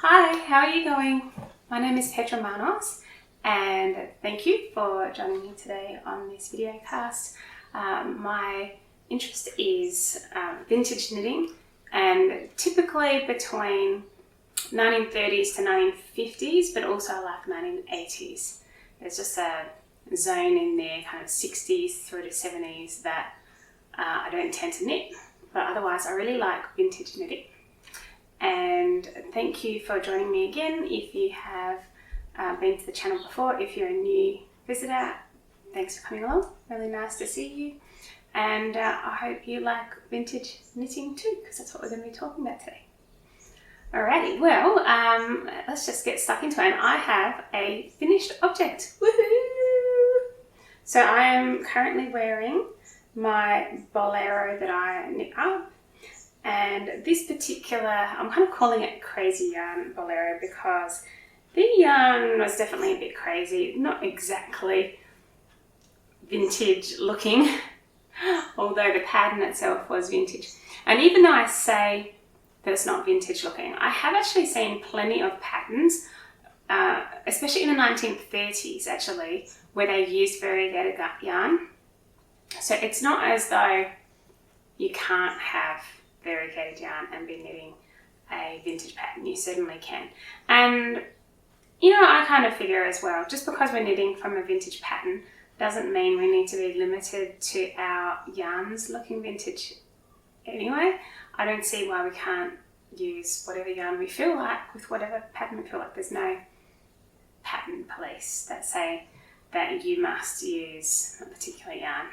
Hi, how are you going? My name is Petra and thank you for joining me today on this video cast. My interest is vintage knitting, and typically between 1930s to 1950s, but also I like 1980s. There's just a zone in there, kind of 60s through to 70s, that I don't tend to knit, but otherwise I really like vintage knitting. And thank you for joining me again. If you have been to the channel before, if you're a new visitor, thanks for coming along. Really nice to see you. And I hope you like vintage knitting too, because that's what we're going to be talking about today. Alrighty, well, let's just get stuck into it. And I have a finished object. Woohoo! So I am currently wearing my bolero that I knit up. And this particular, I'm kind of calling it Crazy Yarn Bolero because the yarn was definitely a bit crazy, not exactly vintage looking, although the pattern itself was vintage. And even though I say that it's not vintage looking, I have actually seen plenty of patterns, especially in the 1930s actually, where they used variegated yarn. So it's not as though you can't have variegated yarn and be knitting a vintage pattern. You certainly can. And you know, I kind of figure as well, just because we're knitting from a vintage pattern doesn't mean we need to be limited to our yarns looking vintage anyway. I don't see why we can't use whatever yarn we feel like with whatever pattern we feel like. There's no pattern police that say that you must use a particular yarn.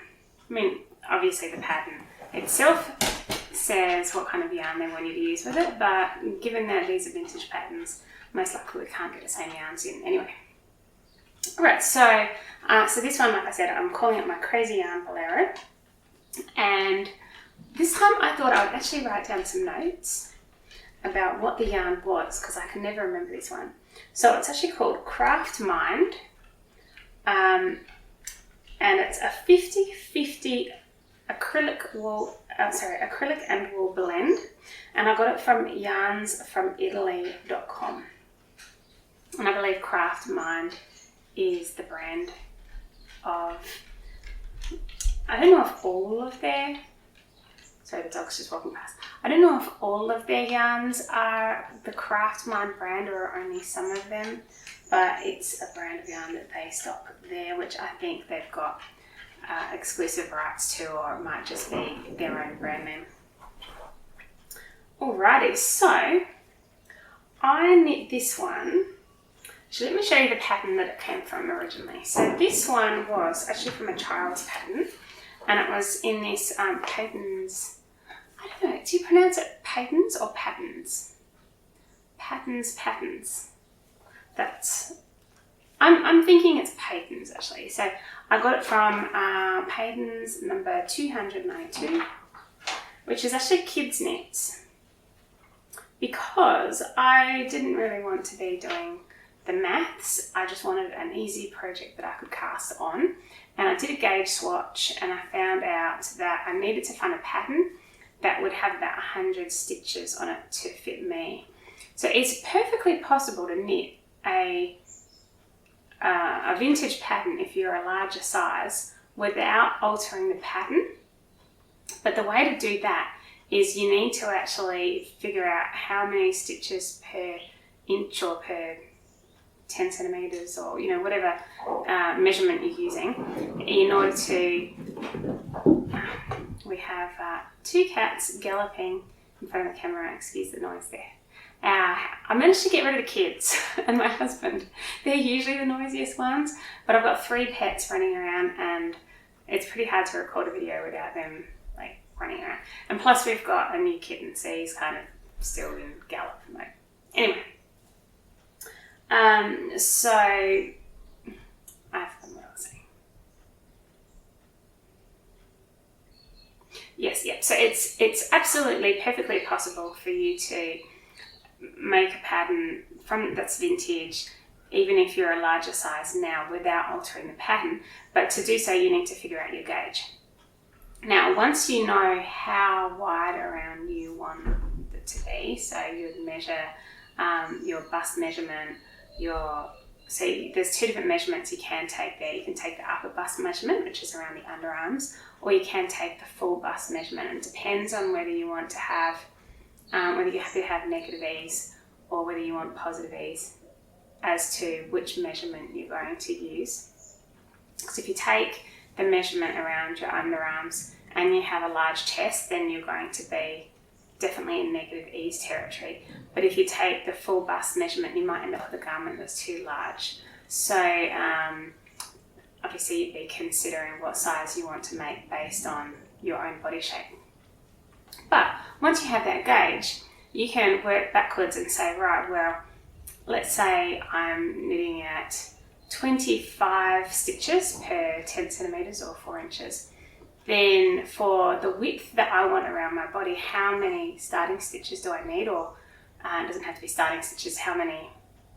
I mean, obviously the pattern itself says what kind of yarn they want you to use with it, but given that these are vintage patterns, most likely we can't get the same yarns in anyway. Alright, so this one, like I said, I'm calling it my Crazy Yarn Bolero, and this time I thought I would actually write down some notes about what the yarn was, because I can never remember this one. So it's actually called Craft Mind, and it's a 50-50 acrylic and wool blend, and I got it from yarnsfromitaly.com, and I believe Craft Mind is the brand of, I don't know if all of their, sorry, the dog's just walking past. I don't know if all of their yarns are the Craft Mind brand or only some of them, but it's a brand of yarn that they stock there, which I think they've got exclusive rights to, or it might just be their own brand name. Alrighty, so I knit this one. So let me show you the pattern that it came from originally. So this one was actually from a child's pattern, and it was in this Patons, I don't know, do you pronounce it Patons or Patterns? Patterns. That's, I'm thinking it's Patons actually. So I got it from Patons number 292, which is actually kids knits, because I didn't really want to be doing the maths. I just wanted an easy project that I could cast on, and I did a gauge swatch, and I found out that I needed to find a pattern that would have about 100 stitches on it to fit me. So it's perfectly possible to knit a vintage pattern if you're a larger size without altering the pattern. But the way to do that is you need to actually figure out how many stitches per inch or per 10 centimeters, or you know, whatever measurement you're using, in order to, we have two cats galloping in front of the camera, excuse the noise there. I managed to get rid of the kids and my husband. They're usually the noisiest ones, but I've got 3 pets running around, and it's pretty hard to record a video without them like running around. And plus we've got a new kitten, so he's kind of still in gallop mode. Anyway, so I forgot what I was saying. Yes, so it's absolutely perfectly possible for you to make a pattern from that's vintage, even if you're a larger size now, without altering the pattern. But to do so, you need to figure out your gauge. Now, once you know how wide around you want it to be, so you would measure your bust measurement, see there's two different measurements you can take there. You can take the upper bust measurement, which is around the underarms, or you can take the full bust measurement. And it depends on whether you want to have, whether you're happy to have negative ease or whether you want positive ease as to which measurement you're going to use. Because if you take the measurement around your underarms and you have a large chest, then you're going to be definitely in negative ease territory. But if you take the full bust measurement, you might end up with a garment that's too large. So obviously you'd be considering what size you want to make based on your own body shape. But once you have that gauge, you can work backwards and say, right, well, let's say I'm knitting at 25 stitches per 10 centimeters or 4 inches. Then for the width that I want around my body, how many starting stitches do I need? Or it doesn't have to be starting stitches, how many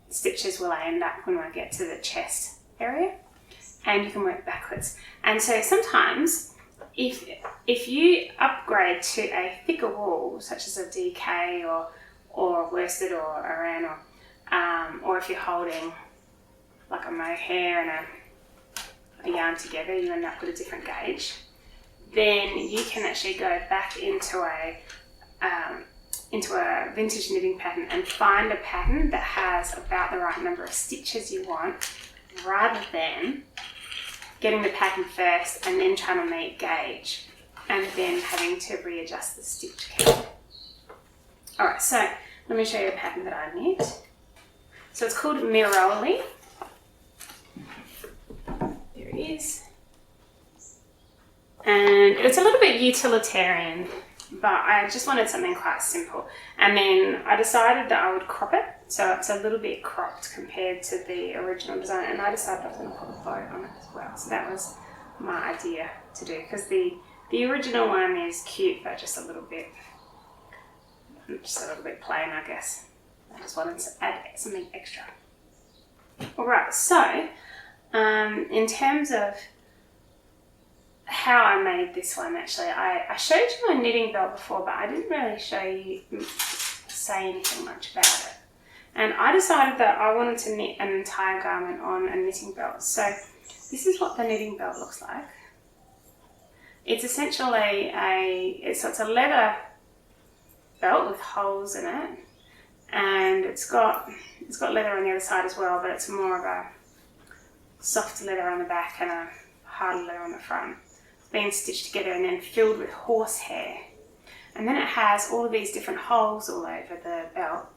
stitches will I end up when I get to the chest area? And you can work backwards. And so sometimes if you upgrade to a thicker wool, such as a DK or worsted or Aran, or if you're holding like a mohair and a yarn together, you end up with a different gauge. Then you can actually go back into a vintage knitting pattern and find a pattern that has about the right number of stitches you want, rather than getting the pattern first and then trying to make gauge and then having to readjust the stitch count. Alright, so let me show you the pattern that I knit. So it's called Miroli. There it is. And it's a little bit utilitarian, but I just wanted something quite simple. And then I decided that I would crop it, so it's a little bit cropped compared to the original design. And I decided I was going to put a bow on it as well. So that was my idea to do, because the original one is cute, but just a little bit plain, I guess. I just wanted to add something extra. Alright, so in terms of how I made this one, actually, I showed you my knitting belt before, but I didn't really say anything much about it. And I decided that I wanted to knit an entire garment on a knitting belt. So this is what the knitting belt looks like. It's essentially it's a leather belt with holes in it, and it's got leather on the other side as well, but it's more of a soft leather on the back and a hard leather on the front. Being stitched together and then filled with horsehair. And then it has all of these different holes all over the belt.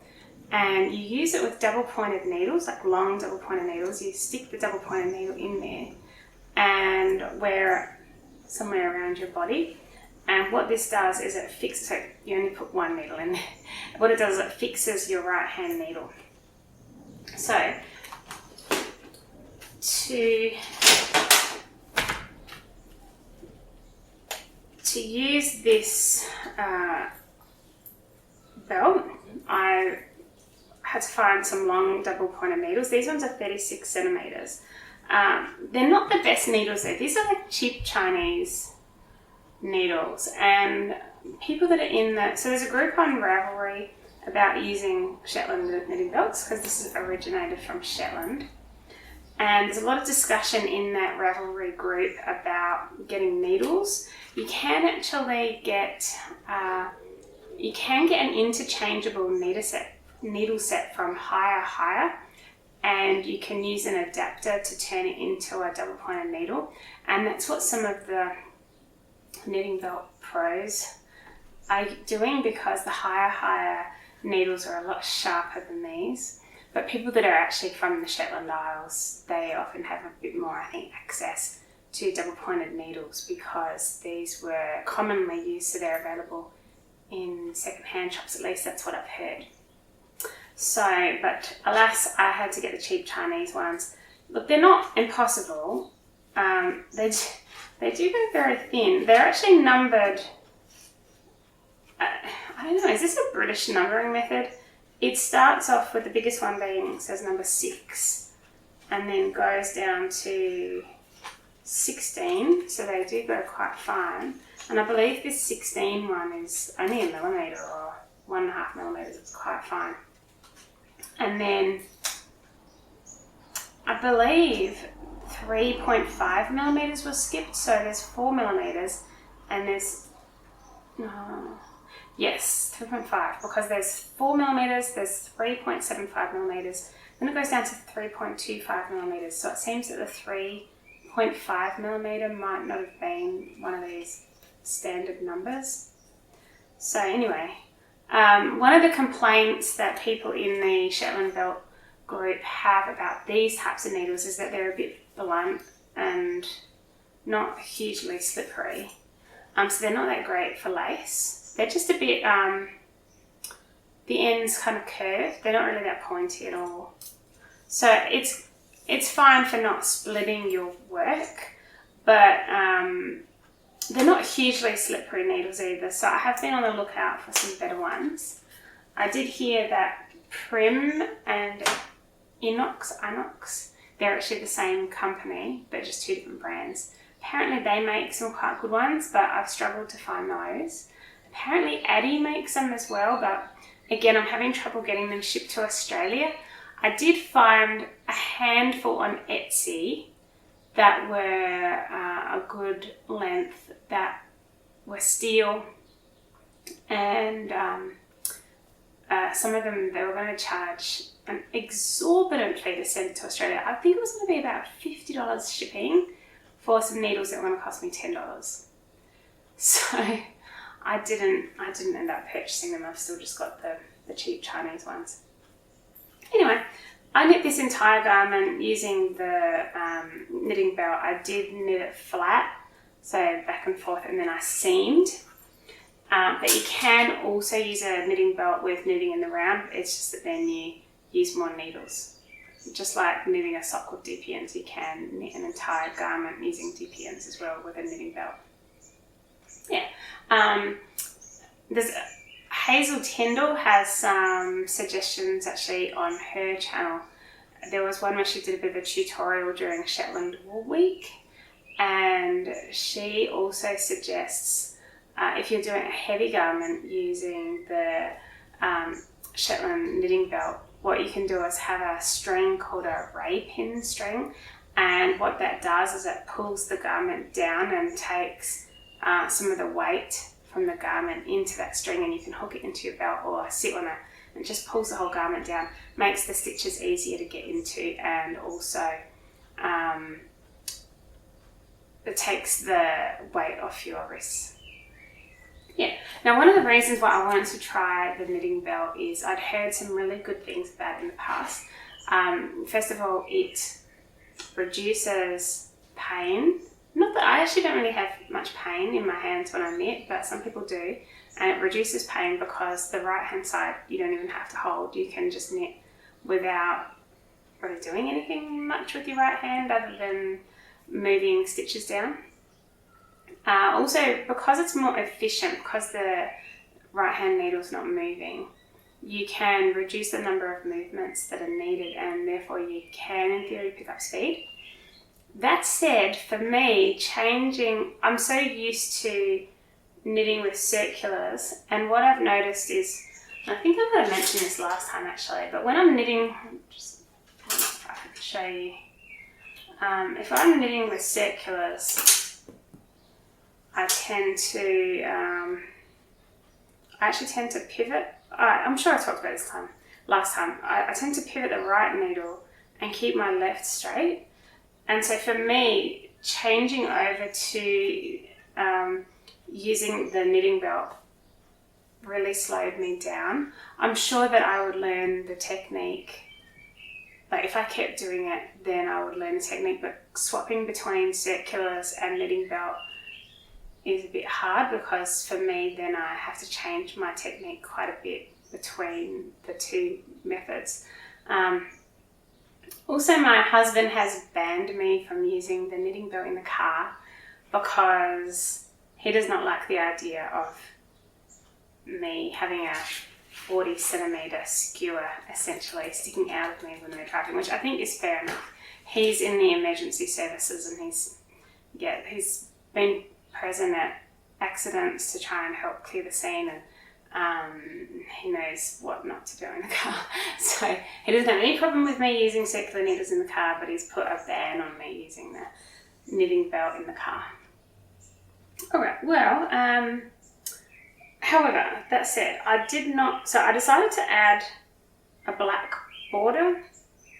And you use it with double pointed needles, like long double pointed needles. You stick the double pointed needle in there and wear it somewhere around your body. And what this does is it fixes, so you only put one needle in there. What it does is it fixes your right hand needle. So to use this belt, I had to find some long double pointed needles. These ones are 36 centimeters. They're not the best needles though. These are like cheap Chinese needles, and people that are so there's a group on Ravelry about using Shetland knitting belts, because this is originated from Shetland. And there's a lot of discussion in that Ravelry group about getting needles. You can actually get an interchangeable needle set from Hire, and you can use an adapter to turn it into a double pointed needle. And that's what some of the knitting belt pros are doing, because the Hire needles are a lot sharper than these. But people that are actually from the Shetland Isles, they often have a bit more, I think, access to double pointed needles, because these were commonly used, so they're available in second-hand shops, at least that's what I've heard. So, but alas, I had to get the cheap Chinese ones. Look, they're not impossible. They do go very thin. They're actually numbered, I don't know, is this a British numbering method? It starts off with the biggest one being, says number 6, and then goes down to 16, so they do go quite fine. And I believe this 16 one is only a millimetre or 1.5 millimetres, it's quite fine. And then I believe 3.5 millimeters was skipped, so there's 4 millimeters, and there's yes, 3.5, because there's 4 millimeters, there's 3.75 millimeters, then it goes down to 3.25 millimeters. So it seems that the 3.5 millimeter might not have been one of these standard numbers. So anyway, one of the complaints that people in the Shetland belt group have about these types of needles is that they're a bit blunt and not hugely slippery. So they're not that great for lace. They're just a bit, the ends kind of curved. They're not really that pointy at all. So it's fine for not splitting your work, but they're not hugely slippery needles either. So I have been on the lookout for some better ones. I did hear that Prim and Inox, they're actually the same company, but just two different brands. Apparently they make some quite good ones, but I've struggled to find those. Apparently Addy makes them as well, but again, I'm having trouble getting them shipped to Australia. I did find a handful on Etsy that were a good length, that were steel, and some of them, they were going to charge an exorbitant fee to send it to Australia. I think it was going to be about $50 shipping for some needles that were going to cost me $10. So I didn't end up purchasing them. I've still just got the cheap Chinese ones. Anyway, I knit this entire garment using the knitting belt. I did knit it flat, so back and forth, and then I seamed. But you can also use a knitting belt with knitting in the round. It's just that then you use more needles. Just like knitting a sock with DPNs, you can knit an entire garment using DPNs as well with a knitting belt. Yeah. There's Hazel Tyndall has some suggestions actually on her channel. There was one where she did a bit of a tutorial during Shetland Wool Week, and she also suggests if you're doing a heavy garment using the Shetland knitting belt, what you can do is have a string called a ray pin string, and what that does is it pulls the garment down and takes some of the weight from the garment into that string, and you can hook it into your belt or sit on it, and it just pulls the whole garment down, makes the stitches easier to get into, and also it takes the weight off your wrists. Yeah. Now, one of the reasons why I wanted to try the knitting belt is I'd heard some really good things about it in the past. First of all, it reduces pain. Not that I actually don't really have much pain in my hands when I knit, but some people do. And it reduces pain because the right hand side you don't even have to hold. You can just knit without really doing anything much with your right hand other than moving stitches down. Also, because it's more efficient, because the right hand needle's not moving, you can reduce the number of movements that are needed, and therefore you can, in theory, pick up speed. That said, for me, I'm so used to knitting with circulars, and what I've noticed is, I think I might have mentioned this last time actually, but when I'm knitting, just I don't know if I can show you, if I'm knitting with circulars, I actually tend to pivot. I'm sure I talked about this last time. I tend to pivot the right needle and keep my left straight. And so for me, changing over to using the knitting belt really slowed me down. I'm sure that I would learn the technique. Like if I kept doing it, then I would learn the technique, but swapping between circulars and knitting belt is a bit hard, because for me then I have to change my technique quite a bit between the two methods. Also, my husband has banned me from using the knitting belt in the car because he does not like the idea of me having a 40 centimetre skewer essentially sticking out of me when we're driving, which I think is fair enough. He's in the emergency services, and he's been present at accidents to try and help clear the scene, and he knows what not to do in the car. So he doesn't have any problem with me using circular needles in the car, but he's put a ban on me using the knitting belt in the car. Alright, well, however, that said, I decided to add a black border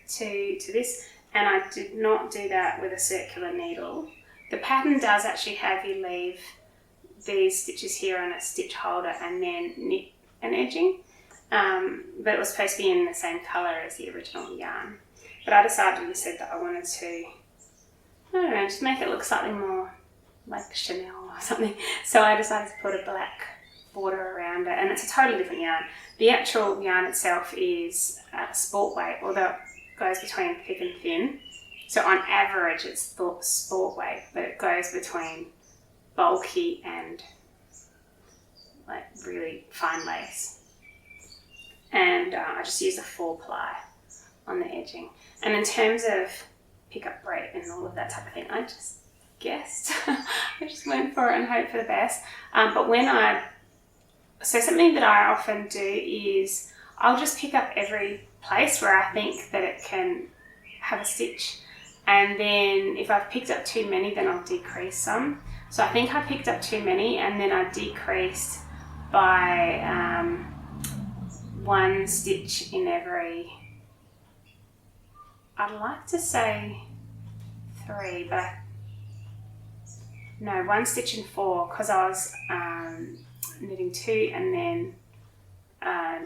to this, and I did not do that with a circular needle. The pattern does actually have you leave these stitches here on a stitch holder and then knit an edging, but it was supposed to be in the same colour as the original yarn. But I decided instead that I wanted to, I don't know, just make it look slightly more like Chanel or something. So I decided to put a black border around it, and it's a totally different yarn. The actual yarn itself is sport weight, although it goes between thick and thin. So on average it's thought sport weight, but it goes between bulky and like really fine lace. And I just use a 4-ply on the edging. And in terms of pick up rate and all of that type of thing, I just guessed. I just went for it and hoped for the best. But so something that I often do is I'll just pick up every place where I think that it can have a stitch. And then if I've picked up too many, then I'll decrease some. So I think I picked up too many, and then I decreased by 1 stitch in every, I'd like to say 3, but no, 1 stitch in 4, because I was knitting 2 and then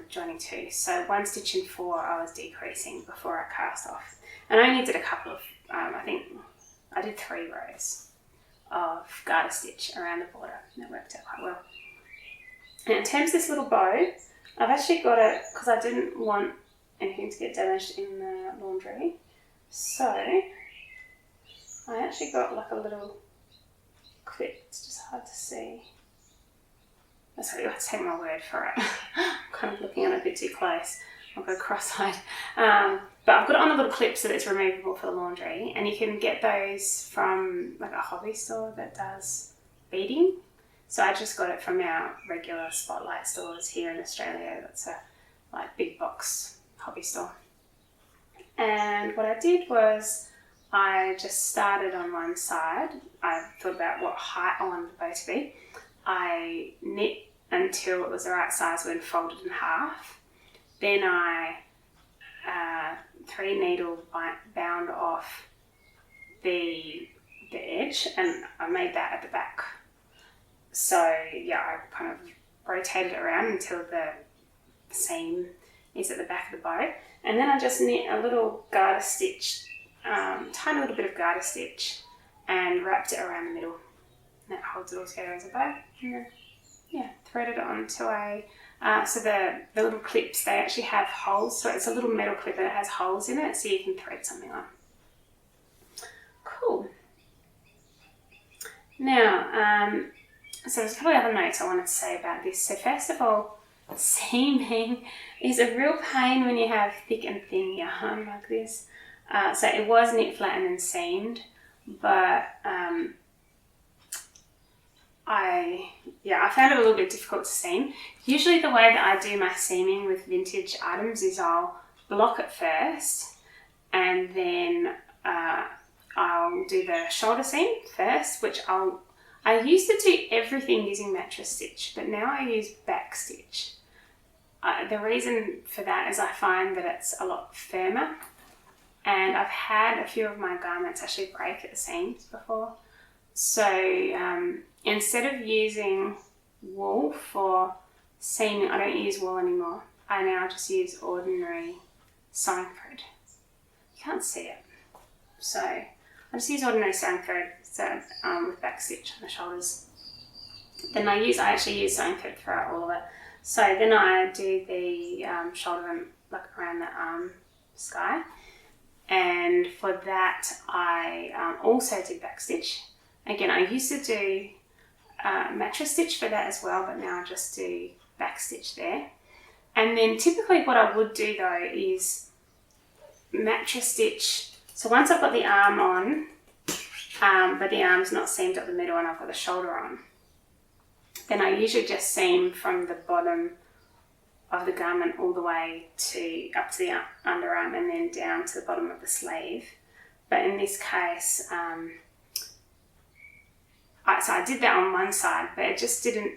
joining 2. So 1 stitch in 4 I was decreasing before I cast off. And I only did a couple of, I think I did 3 rows of garter stitch around the border, and that worked out quite well. And in terms of this little bow, I've actually got it, because I didn't want anything to get damaged in the laundry, so I actually got like a little clip. It's just hard to see. So you have to take my word for it. I'm kind of looking at it a bit too close. I'll go cross-eyed. But I've got it on a little clip so that it's removable for the laundry, and you can get those from like a hobby store that does beading. So I just got it from our regular Spotlight stores here in Australia. That's a like big box hobby store. And what I did was I just started on one side. I thought about what height I wanted the bow to be. I knit until it was the right size when folded in half. Then I 3 needle bound off the edge, and I made that at the back. So yeah, I kind of rotated it around until the seam is at the back of the bow, and then I just knit a little garter stitch, tiny little bit of garter stitch, and wrapped it around the middle. And that holds it all together as a bow. And then, yeah, threaded it onto so the little clips, they actually have holes, so it's a little metal clip and it has holes in it, so you can thread something on. Cool. Now, so there's a couple of other notes I wanted to say about this. So first of all, seaming is a real pain when you have thick and thin yarn like this. So it was knit flat and then seamed, but I found it a little bit difficult to seam. Usually the way that I do my seaming with vintage items is I'll block it first, and then I'll do the shoulder seam first, which I used to do everything using mattress stitch, but now I use back stitch. The reason for that is I find that it's a lot firmer, and I've had a few of my garments actually break at the seams before. So instead of using wool for seaming, I don't use wool anymore. I now just use ordinary sewing thread. You can't see it. So I just use ordinary sewing thread with back stitch on the shoulders. Then I actually use sewing thread throughout all of it. So then I do the shoulder and like around the arm sky. And for that I also did back stitch. Again, I used to do mattress stitch for that as well, but now I just do back stitch there. And then typically what I would do though is mattress stitch. So once I've got the arm on, but the arm's not seamed up the middle and I've got the shoulder on, then I usually just seam from the bottom of the garment all the way to up to the underarm and then down to the bottom of the sleeve. But in this case, so I did that on one side, but it just didn't.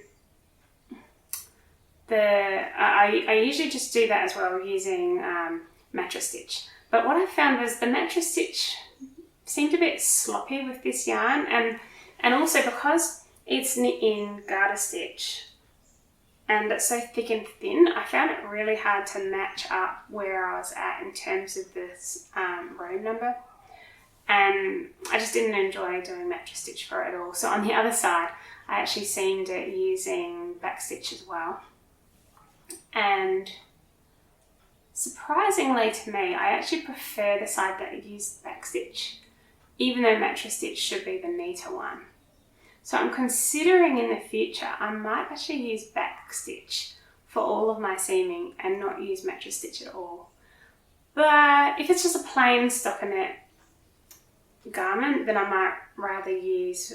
I usually just do that as well using mattress stitch. But what I found was the mattress stitch seemed a bit sloppy with this yarn, and also because it's knit in garter stitch and it's so thick and thin, I found it really hard to match up where I was at in terms of this row number. And I just didn't enjoy doing mattress stitch for it at all. So on the other side, I actually seamed it using back stitch as well. And surprisingly to me, I actually prefer the side that used back stitch, even though mattress stitch should be the neater one. So I'm considering in the future, I might actually use back stitch for all of my seaming and not use mattress stitch at all. But if it's just a plain stockinette garment, then I might rather use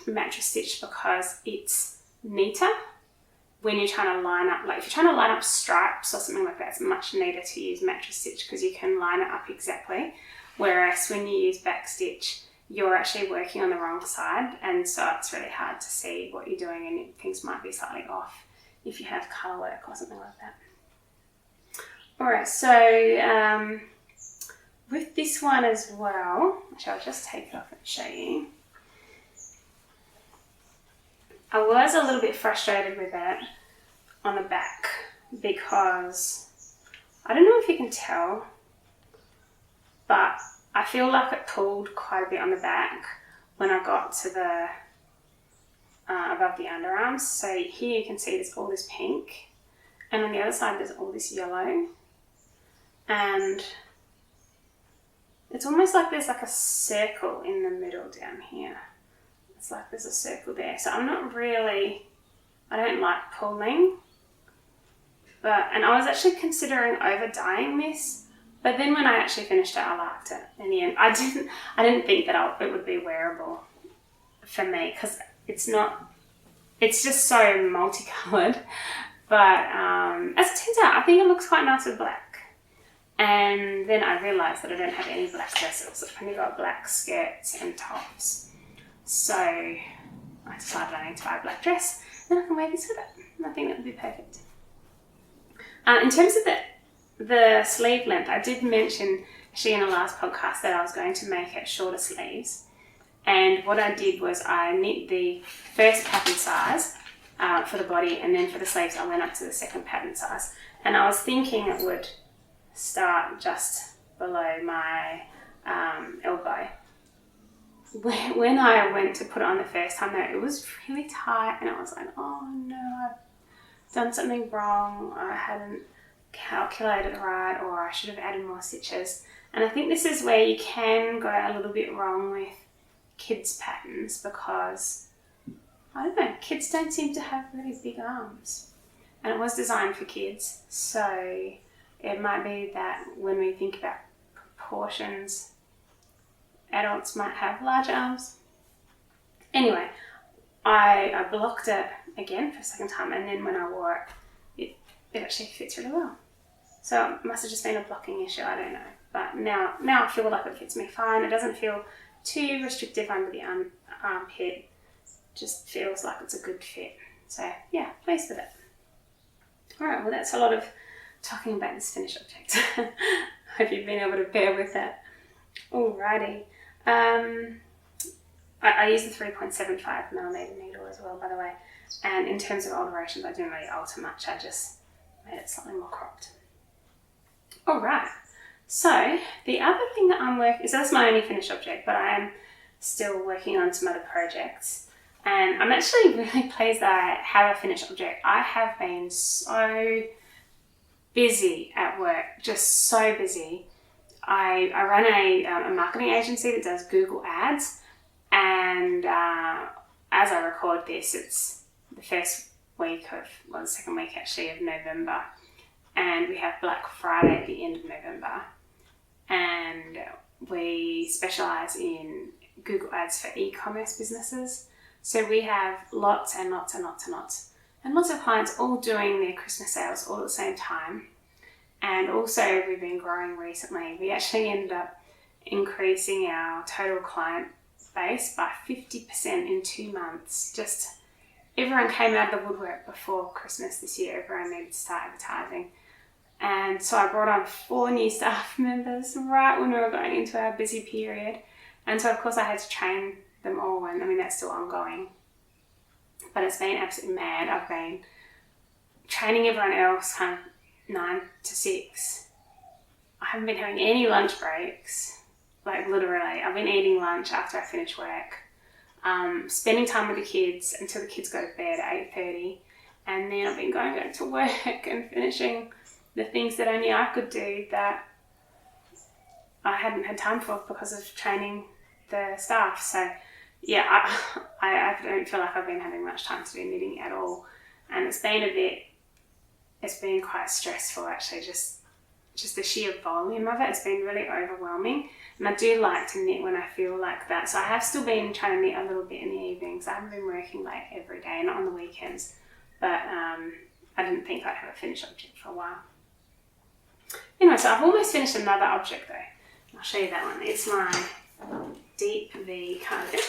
mattress stitch because it's neater when you're trying to line up. Like if you're trying to line up stripes or something like that, it's much neater to use mattress stitch because you can line it up exactly. Whereas when you use back stitch, you're actually working on the wrong side, and so it's really hard to see what you're doing, and things might be slightly off if you have colour work or something like that. Alright, so with this one as well, which I'll just take it off and show you. I was a little bit frustrated with it on the back because I don't know if you can tell, but I feel like it pulled quite a bit on the back when I got to the above the underarms. So here you can see there's all this pink, and on the other side there's all this yellow, and it's almost like there's like a circle in the middle down here. It's like there's a circle there. So I'm not really, I don't like pulling, and I was actually considering over dyeing this. But then when I actually finished it, I liked it in the end. I didn't think that it would be wearable for me because it's just so multicolored. But as it turns out, I think it looks quite nice with black. And then I realised that I don't have any black dresses. I've only got black skirts and tops. So I decided I need to buy a black dress and I can wear this with it. And I think that would be perfect. In terms of the sleeve length, I did mention actually in the last podcast that I was going to make it shorter sleeves, and what I did was I knit the first pattern size for the body, and then for the sleeves I went up to the second pattern size, and I was thinking it would start just below my elbow. When I went to put it on the first time though, it was really tight and I was like, oh no, I've done something wrong, I hadn't calculated right, or I should have added more stitches. And I think this is where you can go a little bit wrong with kids patterns because, I don't know, kids don't seem to have really big arms, and it was designed for kids, so it might be that when we think about proportions, adults might have large arms. Anyway, I blocked it again for a second time, and then when I wore it, it actually fits really well. So it must have just been a blocking issue, I don't know. But now I feel like it fits me fine. It doesn't feel too restrictive under the armpit. Just feels like it's a good fit. So yeah, pleased with it. Alright, well that's a lot of talking about this finished object. Hope you've been able to bear with that. Alrighty. I use the 3.75mm needle as well, by the way. And in terms of alterations, I didn't really alter much. I just made it slightly more cropped. Alright, so the other thing that I'm working, so that's my only finished object, but I am still working on some other projects. And I'm actually really pleased that I have a finished object. I have been so busy at work, just so busy. I run a marketing agency that does Google Ads, and as I record this, it's the first week of, well, the second week actually of November, and we have Black Friday at the end of November, and we specialise in Google Ads for e-commerce businesses. So we have lots and lots and lots and lots and lots of clients all doing their Christmas sales all at the same time. And also we've been growing recently. We actually ended up increasing our total client base by 50% in 2 months. Just everyone came out of the woodwork before Christmas this year. Everyone needed to start advertising. And so I brought on 4 new staff members right when we were going into our busy period. And so of course I had to train them all, and I mean that's still ongoing. But it's been absolutely mad. I've been training everyone else kind of 9 to 6. I haven't been having any lunch breaks. Like literally, I've been eating lunch after I finish work. Spending time with the kids until the kids go to bed at 8:30. And then I've been going back to work and finishing the things that only I could do that I hadn't had time for because of training the staff. So yeah, I don't feel like I've been having much time to do knitting at all. And it's been quite stressful actually, just the sheer volume of it. It's been really overwhelming. And I do like to knit when I feel like that. So I have still been trying to knit a little bit in the evenings. I haven't been working late every day, not on the weekends. But I didn't think I'd have a finished object for a while. Anyway, so I've almost finished another object though. I'll show you that one. It's my Deep V cardigan.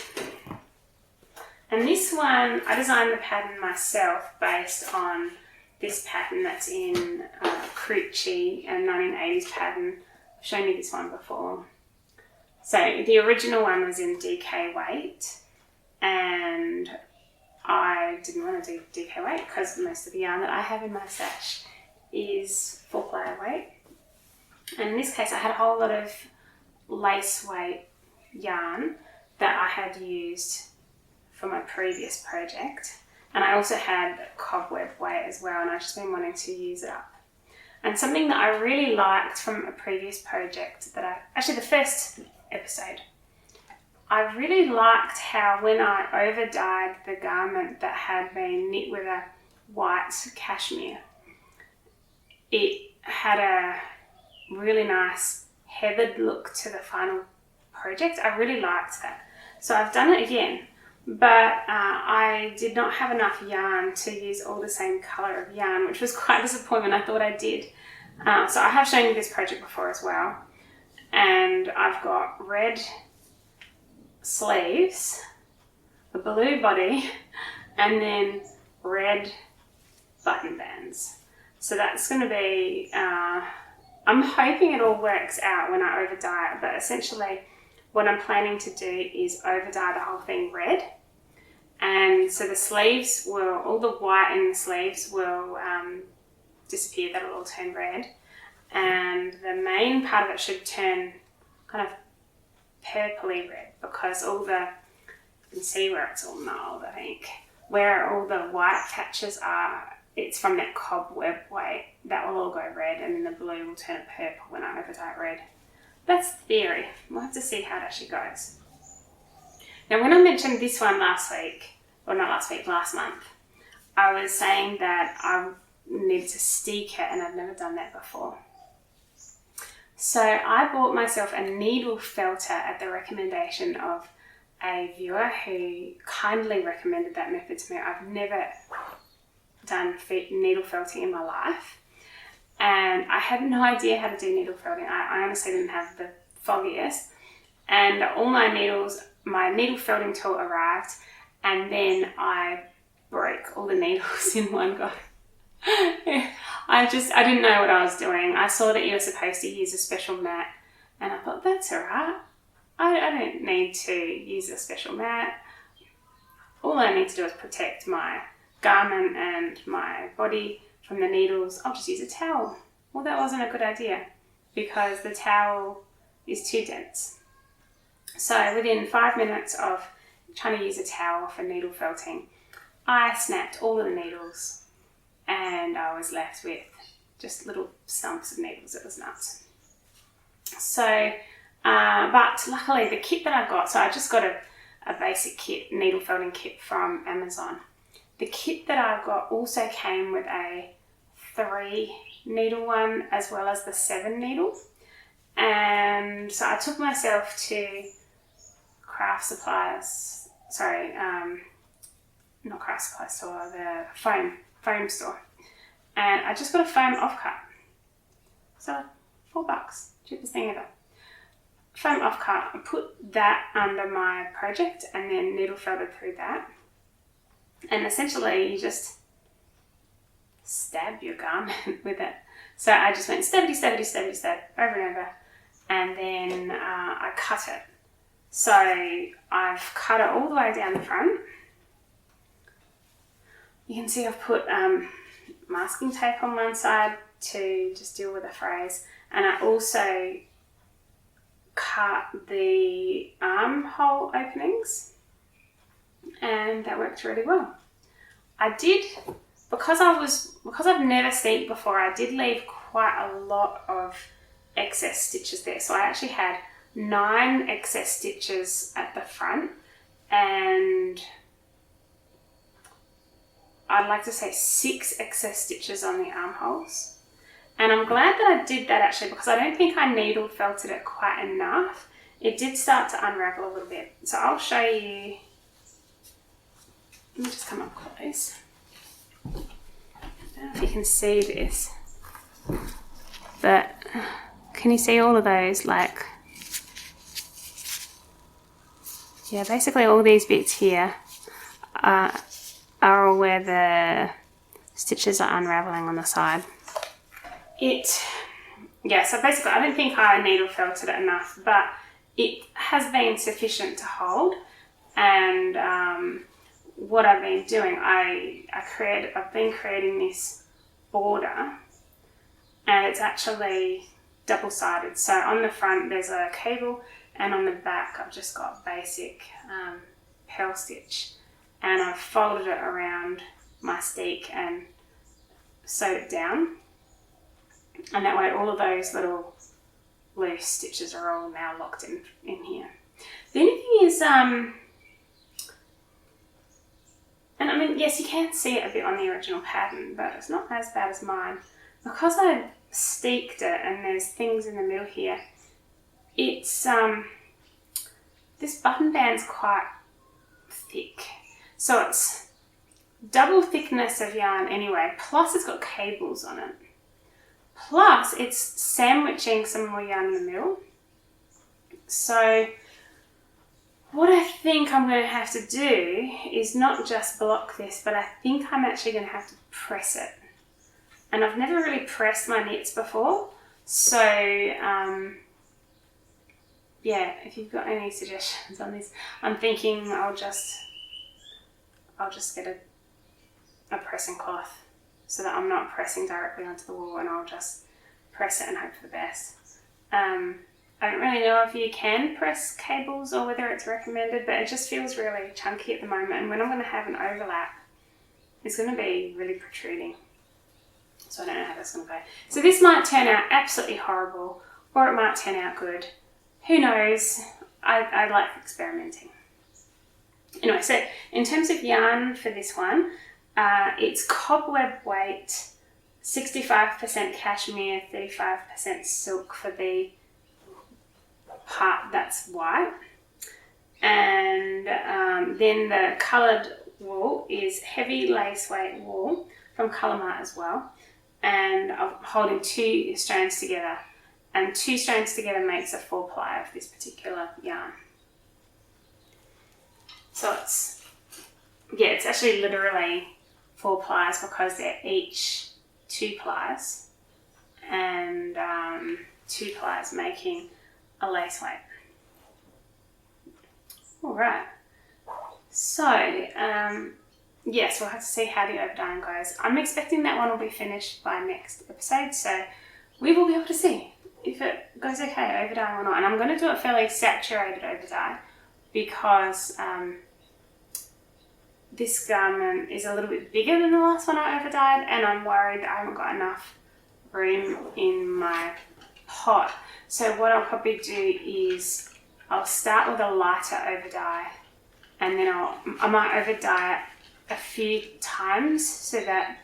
And this one, I designed the pattern myself based on this pattern that's in Crucci, a 1980s pattern. I've shown you this one before. So the original one was in DK weight, and I didn't want to do DK weight because most of the yarn that I have in my stash is 4-player weight. And in this case I had a whole lot of lace weight yarn that I had used for my previous project, and I also had cobweb weight as well, and I've just been wanting to use it up. And something that I really liked from a previous project actually the first episode, I really liked how when I over dyed the garment that had been knit with a white cashmere, it had a really nice heathered look to the final project. I really liked that. So I've done it again, but I did not have enough yarn to use all the same colour of yarn, which was quite a disappointment. I thought I did. So I have shown you this project before as well. And I've got red sleeves, a blue body, and then red button bands. So that's going to be, I'm hoping it all works out when I over dye it, but essentially what I'm planning to do is over dye the whole thing red. And so the sleeves will, all the white in the sleeves will disappear, that'll all turn red. And the main part of it should turn kind of purpley red, because all the, you can see where it's all gnarled, I think. Where all the white patches are, it's from that cobweb weight. That will all go red, and then the blue will turn purple when I over dye it red. That's the theory. We'll have to see how it actually goes. Now when I mentioned this one last month, I was saying that I needed to steek it, and I've never done that before. So I bought myself a needle felter at the recommendation of a viewer who kindly recommended that method to me. I've never done needle felting in my life, and I had no idea how to do needle felting. I honestly didn't have the foggiest, and all my needles, my needle felting tool arrived, and then I broke all the needles in one go. I didn't know what I was doing. I saw that you were supposed to use a special mat, and I thought, that's alright. I don't need to use a special mat. All I need to do is protect my garment and my body from the needles. I'll just use a towel. Well, that wasn't a good idea, because the towel is too dense. So within 5 minutes of trying to use a towel for needle felting, I snapped all of the needles, and I was left with just little stumps of needles. It was nuts. So, but luckily the kit that I got, so I just got a basic kit, needle felting kit from Amazon. The kit that I got also came with a 3 needle one as well as the 7 needle. And so I took myself to craft supplies, not craft supply store, the foam foam store, and I just got a foam offcut. So $4, cheapest thing ever. Foam offcut, I put that under my project and then needle felted through that. And essentially you just stab your garment with it. So I just went stabby, stabby, stabby, stab over and over, and then I cut it. So I've cut it all the way down the front. You can see I've put masking tape on one side to just deal with the frays, and I also cut the armhole openings, and that worked really well. I did, because I've never steeped before, I did leave quite a lot of excess stitches there. So I actually had 9 excess stitches at the front, and I'd like to say 6 excess stitches on the armholes. And I'm glad that I did that actually, because I don't think I needle felted it quite enough. It did start to unravel a little bit. So I'll show you. Let me just come up close. I don't know if you can see this, but can you see all of those? Like, yeah, basically all these bits here are all where the stitches are unraveling on the side. So basically I don't think I needle felted it enough, but it has been sufficient to hold. And what I've been doing, I've been creating this border, and it's actually double-sided. So on the front there's a cable, and on the back I've just got basic pearl stitch, and I've folded it around my steek and sewed it down, and that way all of those little loose stitches are all now locked in here. The only thing is, and I mean, yes, you can see it a bit on the original pattern, but it's not as bad as mine. Because I steeked it and there's things in the middle here, it's, this button band's quite thick. So it's double thickness of yarn anyway, plus it's got cables on it. Plus it's sandwiching some more yarn in the middle. So what I think I'm going to have to do is not just block this, but I think I'm actually going to have to press it. And I've never really pressed my knits before, so yeah, if you've got any suggestions on this, I'm thinking I'll just get a pressing cloth so that I'm not pressing directly onto the wall, and I'll just press it and hope for the best. I don't really know if you can press cables or whether it's recommended, but it just feels really chunky at the moment, and when I'm going to have an overlap, it's going to be really protruding. So I don't know how that's going to go. So this might turn out absolutely horrible, or it might turn out good. Who knows? I like experimenting. Anyway, so in terms of yarn for this one, it's cobweb weight, 65% cashmere, 35% silk for the part that's white, and then the coloured wool is heavy lace weight wool from Colour Mart as well, and I'm holding 2 strands together, and 2 strands together makes a 4-ply of this particular yarn. So it's actually literally 4 plies because they're each 2 plies, and 2 plies making a lace weight. Alright, so yes, we'll have to see how the overdyeing goes. I'm expecting that one will be finished by next episode, so we will be able to see if it goes okay overdyeing or not. And I'm going to do it fairly saturated overdye because this garment is a little bit bigger than the last one I overdyed, and I'm worried that I haven't got enough room in my pot. So what I'll probably do is I'll start with a lighter overdye, and then I might overdye it a few times so that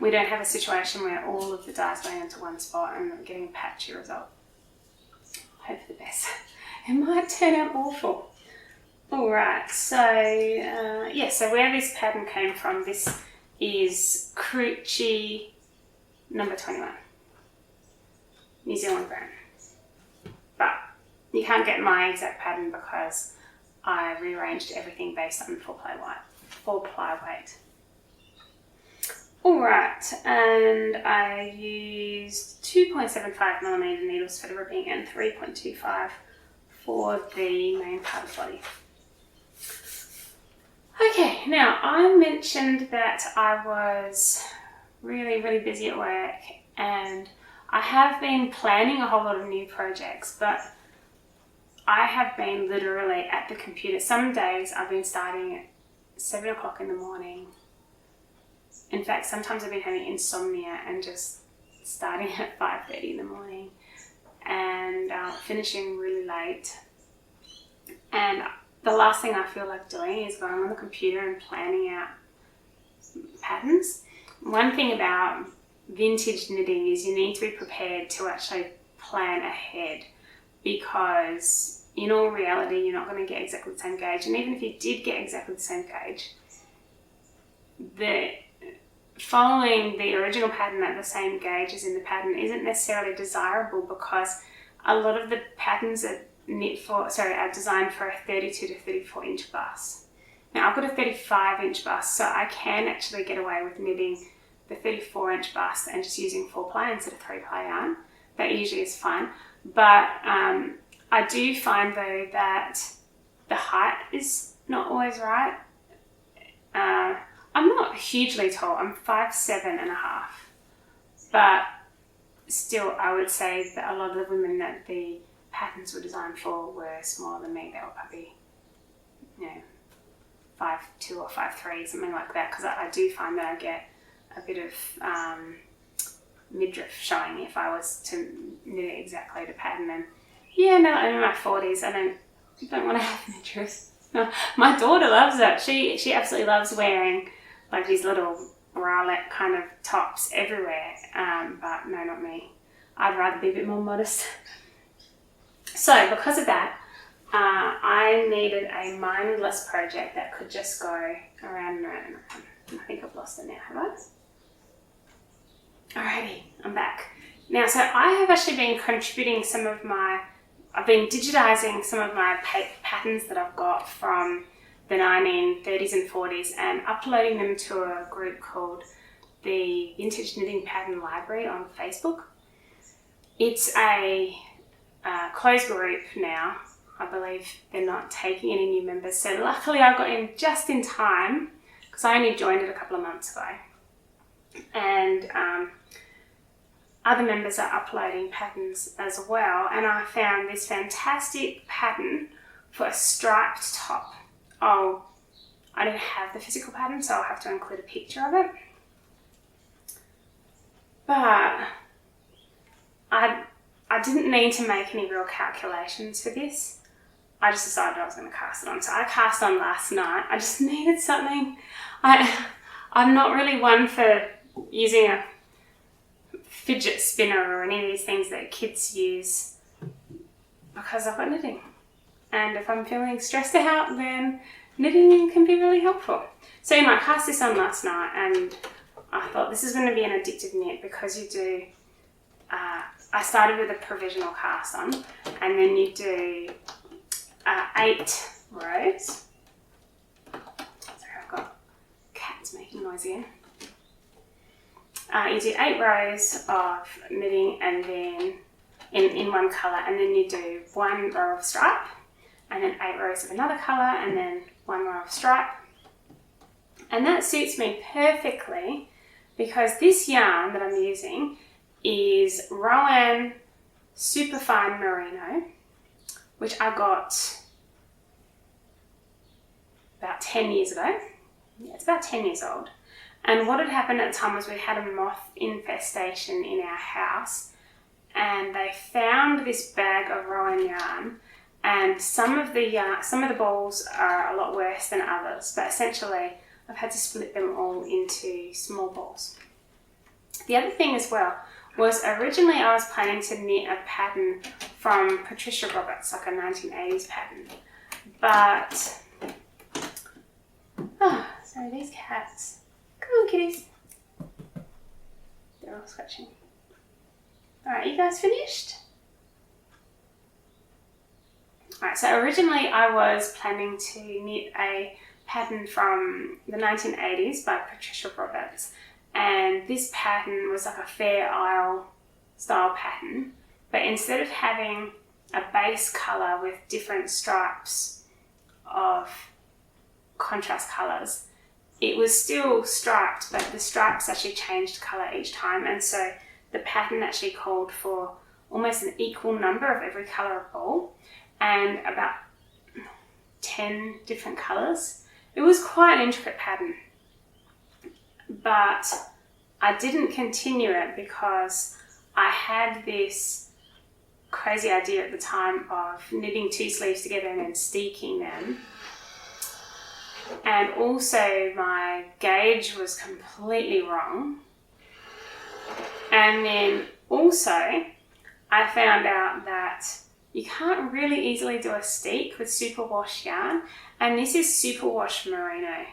we don't have a situation where all of the dye's going into one spot and I'm getting a patchy result. Hope for the best. It might turn out awful. Alright, so so where this pattern came from, this is Crucci number 21, New Zealand brand. But you can't get my exact pattern because I rearranged everything based on 4-ply weight. Alright, and I used 2.75mm needles for the ribbing and 3.25 for the main part of the body. Okay, now I mentioned that I was really busy at work, and I have been planning a whole lot of new projects, but I have been literally at the computer. Some days I've been starting at 7 o'clock in the morning. In fact, sometimes I've been having insomnia and just starting at 5:30 in the morning and finishing really late. And the last thing I feel like doing is going on the computer and planning out patterns. One thing about vintage knitting is you need to be prepared to actually plan ahead, because in all reality you're not going to get exactly the same gauge, and even if you did get exactly the same gauge, following the original pattern at the same gauge as in the pattern isn't necessarily desirable, because a lot of the patterns are designed for a 32 to 34 inch bust. Now I've got a 35 inch bust, so I can actually get away with knitting the 34 inch bust and just using 4-ply instead of 3-ply yarn. That usually is fine, but I do find though that the height is not always right. I'm not hugely tall, I'm 5'7.5", but still I would say that a lot of the women that the patterns were designed for were smaller than me. They were probably, 5'2" or 5'3", something like that, because I do find that I get a bit of midriff showing if I was to knit exactly the pattern. And I'm in my 40s, I don't want to have midriff. My daughter loves it. She absolutely loves wearing like these little bralette kind of tops everywhere, but no, not me. I'd rather be a bit more modest. So because of that, I needed a mindless project that could just go around and around and around. I think I've lost it now, have I? Alrighty, I'm back. Now, so I have actually been contributing I've been digitizing some of my patterns that I've got from the 1930s and 40s and uploading them to a group called the Vintage Knitting Pattern Library on Facebook. It's a closed group now. I believe they're not taking any new members, so luckily I got in just in time because I only joined it a couple of months ago. And other members are uploading patterns as well, and I found this fantastic pattern for a striped top. I don't have the physical pattern, so I'll have to include a picture of it. But I didn't need to make any real calculations for this. I just decided I was going to cast it on. So I cast on last night. I just needed something. I'm not really one for using a fidget spinner or any of these things that kids use because I've got knitting. And if I'm feeling stressed out, then knitting can be really helpful. So anyway, I cast this on last night and I thought this is going to be an addictive knit because you do, I started with a provisional cast on and then you do 8 rows. Sorry, I've got cats making noise again. You do 8 rows of knitting and then in one colour, and then you do 1 row of stripe and then 8 rows of another colour and then 1 row of stripe. And that suits me perfectly because this yarn that I'm using is Rowan Superfine Merino, which I got about 10 years ago. Yeah, it's about 10 years old. And what had happened at the time was we had a moth infestation in our house and they found this bag of Rowan yarn, and some of the balls are a lot worse than others, but essentially I've had to split them all into small balls. The other thing as well was originally I was planning to knit a pattern from Patricia Roberts, like a 1980s pattern, but sorry, these cats. on, kitties. They're all scratching. Alright, you guys finished? Alright, so originally I was planning to knit a pattern from the 1980s by Petra Here, and this pattern was like a Fair Isle style pattern, but instead of having a base colour with different stripes of contrast colours, it was still striped, but the stripes actually changed colour each time, and so the pattern actually called for almost an equal number of every colour of ball and about 10 different colours. It was quite an intricate pattern, but I didn't continue it because I had this crazy idea at the time of knitting 2 sleeves together and then steeking them. And also my gauge was completely wrong. And then also I found out that you can't really easily do a steek with superwash yarn, and this is superwash merino.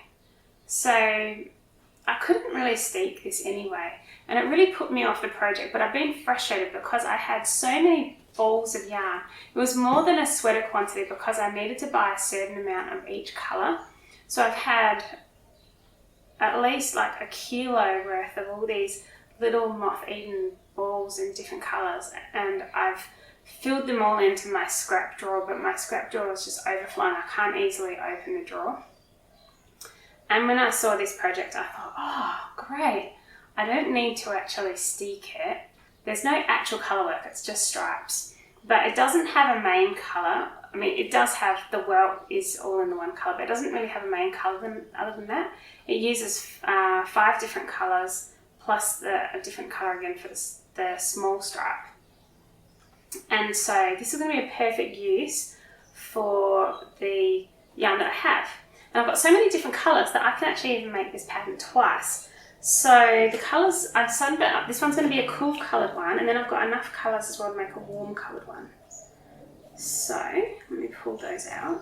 So I couldn't really steek this anyway, and it really put me off the project, but I've been frustrated because I had so many balls of yarn. It was more than a sweater quantity because I needed to buy a certain amount of each colour. So I've had at least like a kilo worth of all these little moth-eaten balls in different colours, and I've filled them all into my scrap drawer, but my scrap drawer is just overflowing. I can't easily open the drawer. And when I saw this project, I thought, oh, great. I don't need to actually steek it. There's no actual colour work, it's just stripes. But it doesn't have a main colour. I mean, it does have, the welt is all in the one colour, but it doesn't really have a main colour other than that. It uses 5 different colours, plus a different colour again for the small stripe. And so this is going to be a perfect use for the yarn that I have. And I've got so many different colours that I can actually even make this pattern twice. So the colours, I've decided that this one's going to be a cool coloured one, and then I've got enough colours as well to make a warm coloured one. So let me pull those out.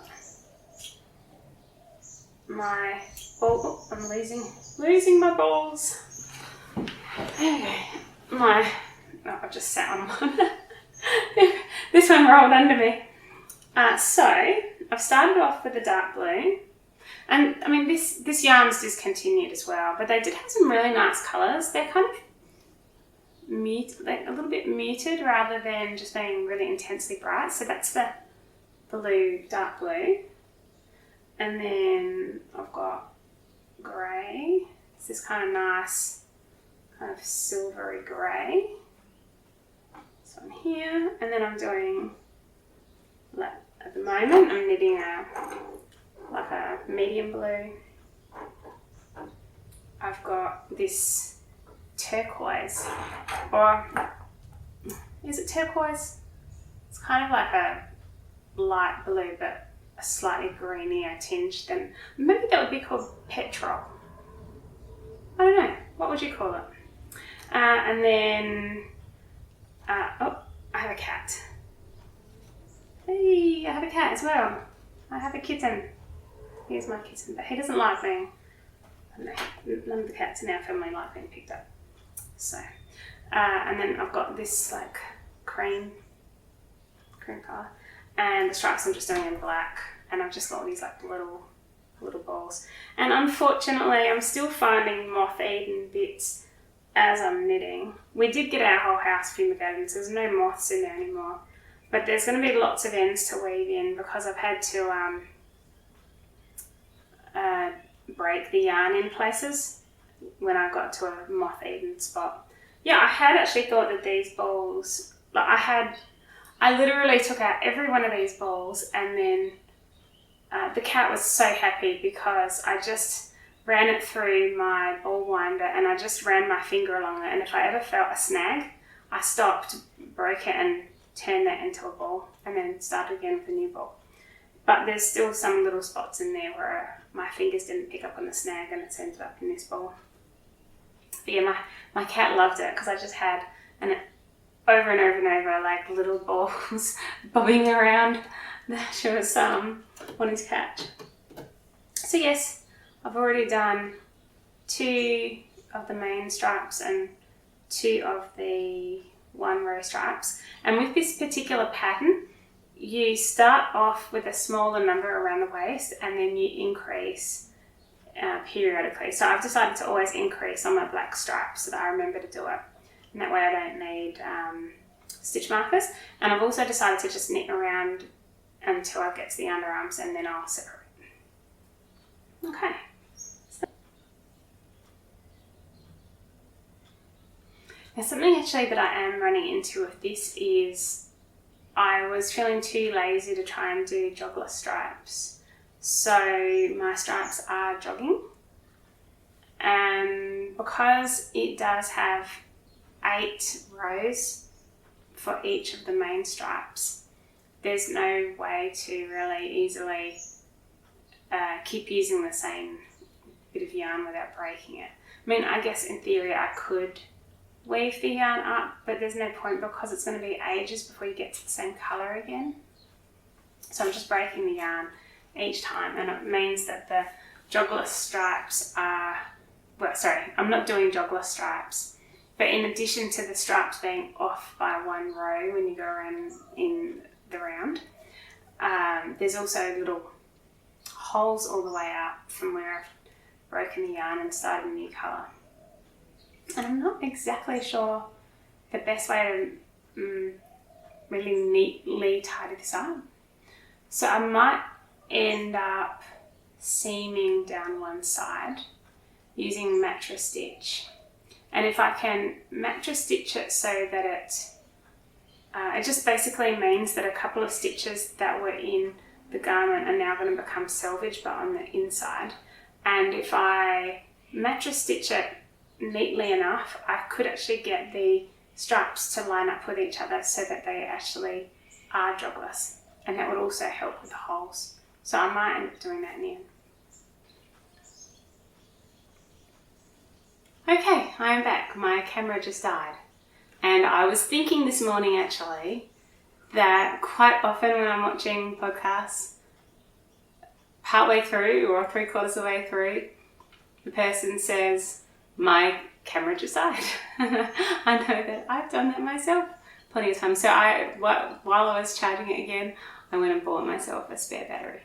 My ball, oh, I'm losing my balls. Okay, I've just sat on one. This one rolled under me. So I've started off with the dark blue. And I mean, this yarn's discontinued as well, but they did have some really nice colours. They're kind of like a little bit muted rather than just being really intensely bright. So that's the blue, dark blue. And then I've got grey. It's this kind of nice, kind of silvery grey. This one here. And then I'm doing, like, at the moment, I'm knitting like a medium blue. I've got this turquoise, or is it turquoise? It's kind of like a light blue but a slightly greenier tinge than, maybe that would be called petrol. I don't know, what would you call it? And then, oh, I have a cat. Hey, I have a cat as well. I have a kitten. Here's my kitten, but he doesn't like being, I don't know, none of the cats in our family like being picked up. So, and then I've got this like cream colour, and the stripes I'm just doing in black, and I've just got all these like little balls. And unfortunately, I'm still finding moth-eaten bits as I'm knitting. We did get our whole house fumigated, so there's no moths in there anymore. But there's going to be lots of ends to weave in because I've had to break the yarn in places when I got to a moth-eaten spot. Yeah, I had actually thought that these balls, like I literally took out every one of these balls, and then the cat was so happy because I just ran it through my ball winder and I just ran my finger along it, and if I ever felt a snag, I stopped, broke it and turned that into a ball, and then started again with a new ball. But there's still some little spots in there where my fingers didn't pick up on the snag and it's ended up in this ball. But yeah, my cat loved it because I just had over and over and over like little balls bobbing around that she was wanting to catch. So yes, I've already done 2 of the main stripes and 2 of the 1 row stripes. And with this particular pattern, you start off with a smaller number around the waist and then you increase periodically. So I've decided to always increase on my black stripes so that I remember to do it. And that way I don't need stitch markers. And I've also decided to just knit around until I get to the underarms and then I'll separate. Okay. Now something actually that I am running into with this is I was feeling too lazy to try and do jogless stripes. So my stripes are jogging, and because it does have 8 rows for each of the main stripes, there's no way to really easily keep using the same bit of yarn without breaking it. I mean, I guess in theory I could weave the yarn up, but there's no point because it's going to be ages before you get to the same colour again. So I'm just breaking the yarn each time, and it means that the jogless stripes are, well, sorry, I'm not doing jogless stripes, but in addition to the stripes being off by 1 row when you go around in the round, there's also little holes all the way up from where I've broken the yarn and started a new colour. And I'm not exactly sure the best way to really neatly tidy this up. So I might end up seaming down one side using mattress stitch. And if I can mattress stitch it so that it just basically means that a couple of stitches that were in the garment are now going to become selvage but on the inside. And if I mattress stitch it neatly enough, I could actually get the stripes to line up with each other so that they actually are jogless, and that would also help with the holes. So I might end up doing that in the end. Okay, I am back. My camera just died, and I was thinking this morning actually that quite often when I'm watching podcasts, partway through or 3/4 of the way through, the person says, my camera just died. I know that I've done that myself plenty of times. So while I was charging it again, I went and bought myself a spare battery.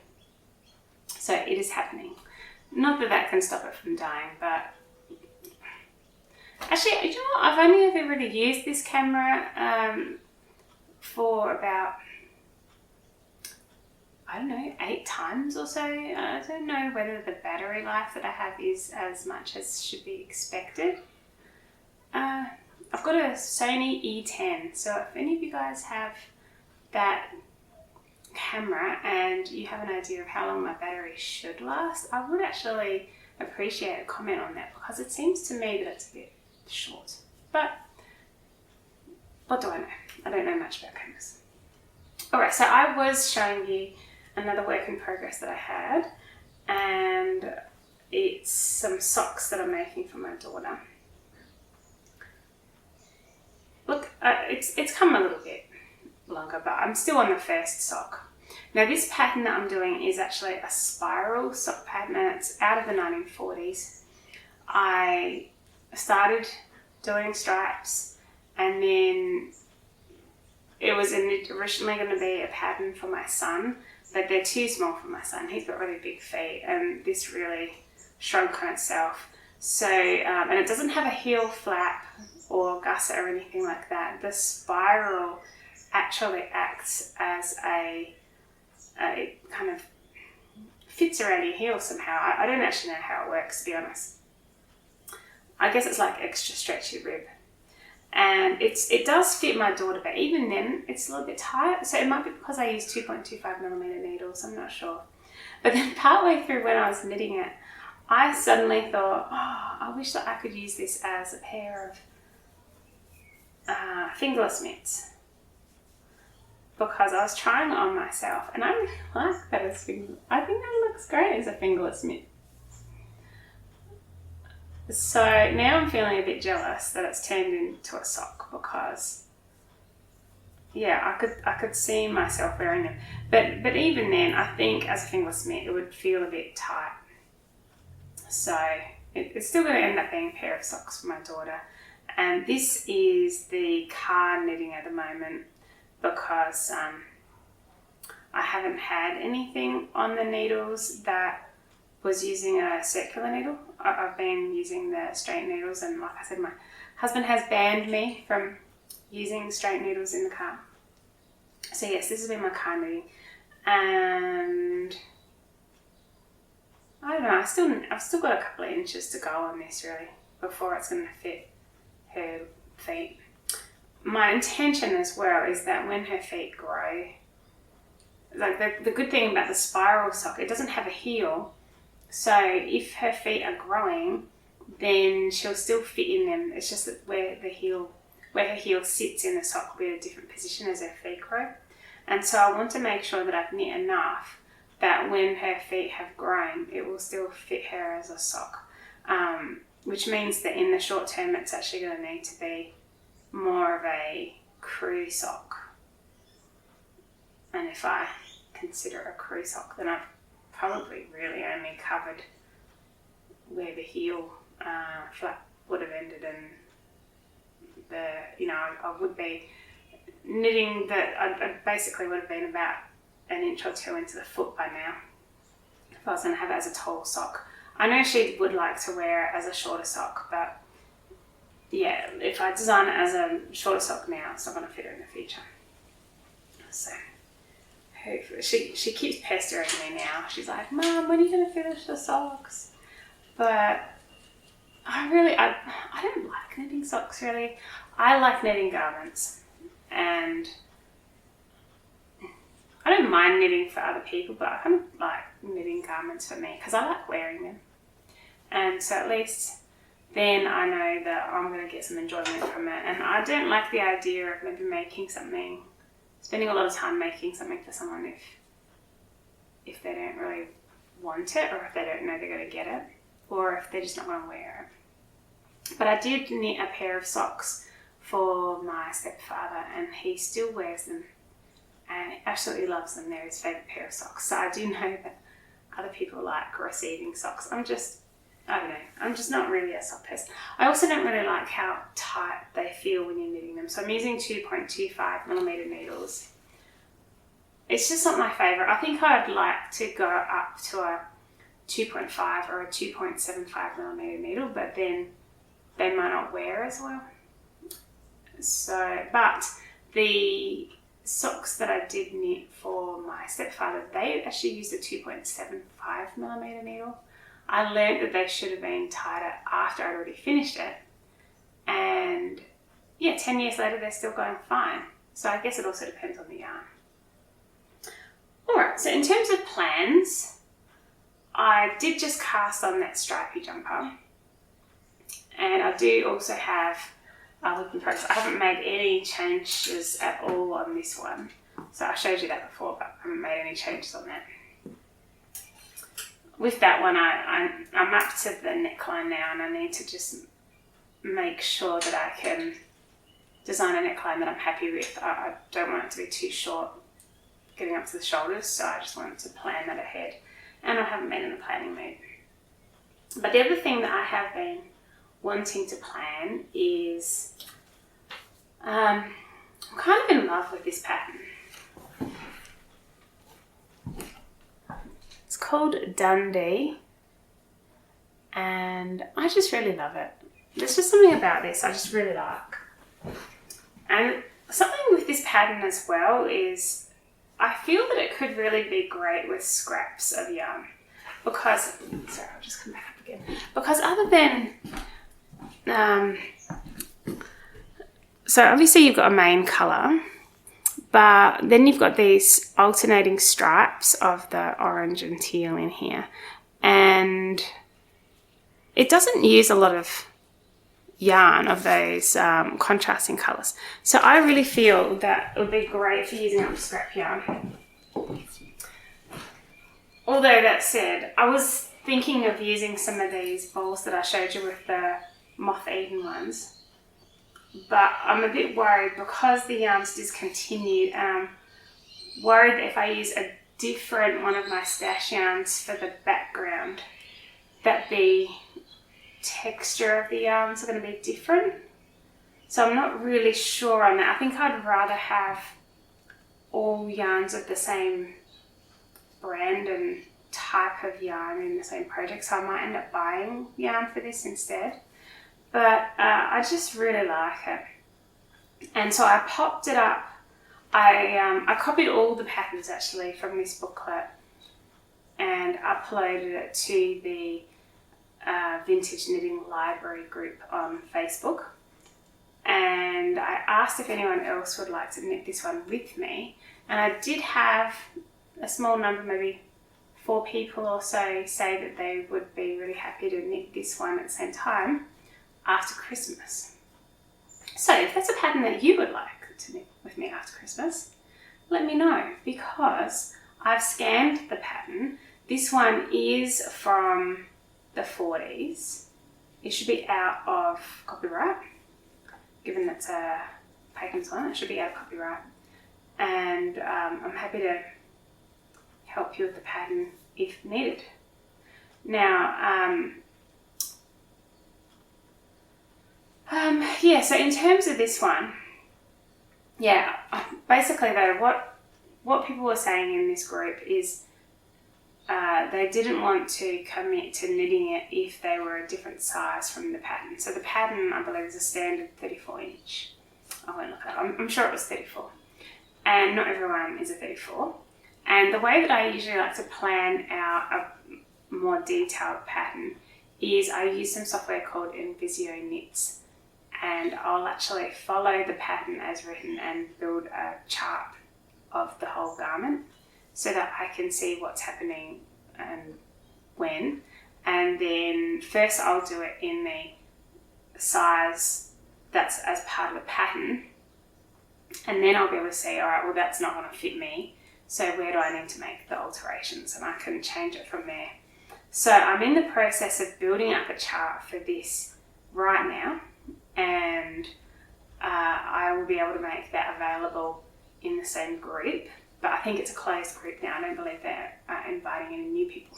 So it is happening. Not that that can stop it from dying, but actually, you know what? I've only ever really used this camera for about, I don't know, 8 times or so. I don't know whether the battery life that I have is as much as should be expected. I've got a Sony E10, so if any of you guys have that camera and you have an idea of how long my battery should last, I would actually appreciate a comment on that, because it seems to me that it's a bit short. But what do I know? I don't know much about cameras. Alright, so I was showing you another work in progress that I had, and it's some socks that I'm making for my daughter. Look, it's come a little bit longer, but I'm still on the first sock. Now this pattern that I'm doing is actually a spiral sock pattern, and it's out of the 1940s. I started doing stripes, and then it was originally going to be a pattern for my son, but they're too small for my son. He's got really big feet, and this really shrunk on itself. So, and it doesn't have a heel flap or gusset or anything like that. The spiral actually acts as a kind of fits around your heel somehow. I don't actually know how it works, to be honest. I guess it's like extra stretchy rib. And it does fit my daughter, but even then it's a little bit tight. So it might be because I use 2.25mm needles, I'm not sure. But then partway through when I was knitting it, I suddenly thought, oh, I wish that I could use this as a pair of fingerless mitts, because I was trying it on myself and I really like that as fingerless. I think that looks great as a fingerless mitt. So now I'm feeling a bit jealous that it's turned into a sock, because yeah, I could see myself wearing them. But even then, I think as a fingerless mitt it would feel a bit tight. So it's still going to end up being a pair of socks for my daughter. And this is the car knitting at the moment because I haven't had anything on the needles that was using a circular needle. I've been using the straight needles, and like I said, my husband has banned me from using straight needles in the car. So yes, this has been my car knitting, and I don't know, I've still got a couple of inches to go on this really before it's going to fit her feet. My intention as well is that when her feet grow, like the good thing about the spiral sock, it doesn't have a heel, so if her feet are growing, then she'll still fit in them. It's just that where her heel sits in the sock will be a different position as her feet grow. And so I want to make sure that I've knit enough that when her feet have grown, it will still fit her as a sock. Which means that in the short term, it's actually going to need to be more of a crew sock. And if I consider a crew sock, then I've probably really only covered where the heel flap would have ended, and I would be knitting that. I basically would have been about an inch or two into the foot by now if I was going to have it as a tall sock. I know she would like to wear it as a shorter sock, but yeah, if I design it as a shorter sock now, it's not going to fit her in the future. So hopefully, she keeps pestering me now. She's like, "Mum, when are you going to finish the socks?" But I don't like knitting socks really. I like knitting garments, and I don't mind knitting for other people, but I kind of like knitting garments for me because I like wearing them. And so at least then I know that I'm going to get some enjoyment from it. And I don't like the idea of maybe spending a lot of time making something for someone if they don't really want it, or if they don't know they're going to get it, or if they're just not going to wear it. But I did knit a pair of socks for my stepfather, and he still wears them and he absolutely loves them. They're his favourite pair of socks. So I do know that other people like receiving socks. I don't know, I'm just not really a sock person. I also don't really like how tight they feel when you're knitting them. So I'm using 2.25mm needles. It's just not my favourite. I think I'd like to go up to a 2.5 or a 2.75mm needle, but then they might not wear as well. So, but the socks that I did knit for my stepfather, they actually used a 2.75mm needle. I learned that they should have been tighter after I'd already finished it. And yeah, 10 years later, they're still going fine. So I guess it also depends on the yarn. Alright, so in terms of plans, I did just cast on that stripy jumper. And I do also have a work in progress. I haven't made any changes at all on this one. So I showed you that before, but I haven't made any changes on that. With that one, I'm up to the neckline now, and I need to just make sure that I can design a neckline that I'm happy with. I don't want it to be too short getting up to the shoulders, so I just wanted to plan that ahead. And I haven't been in the planning mood. But the other thing that I have been wanting to plan is I'm kind of in love with this pattern. It's called Dundee, and I just really love it. There's just something about this I just really like. And something with this pattern as well is I feel that it could really be great with scraps of yarn because, sorry, I'll just come back up again. Because other than, so obviously you've got a main colour, but then you've got these alternating stripes of the orange and teal in here. And it doesn't use a lot of yarn of those contrasting colours. So I really feel that it would be great for using up scrap yarn. Although that said, I was thinking of using some of these balls that I showed you with the moth-eaten ones. But I'm a bit worried because the yarn's discontinued, and I'm worried that if I use a different one of my stash yarns for the background, that the texture of the yarns are going to be different. So I'm not really sure on that. I think I'd rather have all yarns of the same brand and type of yarn in the same project, so I might end up buying yarn for this instead. But I just really like it. And so I popped it up. I copied all the patterns actually from this booklet and uploaded it to the Vintage Knitting Library group on Facebook. And I asked if anyone else would like to knit this one with me. And I did have a small number, maybe 4 people or so, say that they would be really happy to knit this one at the same time after Christmas. So if that's a pattern that you would like to knit with me after Christmas, let me know, because I've scanned the pattern. This one is from the 40s. It should be out of copyright, given it's a patent's on it. It should be out of copyright. And I'm happy to help you with the pattern if needed. Now, yeah, so in terms of this one, yeah, basically though, what people were saying in this group is they didn't want to commit to knitting it if they were a different size from the pattern. So the pattern, I believe, is a standard 34 inch. I won't look it up. I'm sure it was 34. And not everyone is a 34. And the way that I usually like to plan out a more detailed pattern is I use some software called Invisio Knits, and I'll actually follow the pattern as written and build a chart of the whole garment so that I can see what's happening and when. And then first I'll do it in the size that's as part of the pattern, and then I'll be able to say, all right, well, that's not going to fit me, so where do I need to make the alterations? And I can change it from there. So I'm in the process of building up a chart for this right now, and I will be able to make that available in the same group, but I think it's a closed group now. I don't believe they're inviting any new people.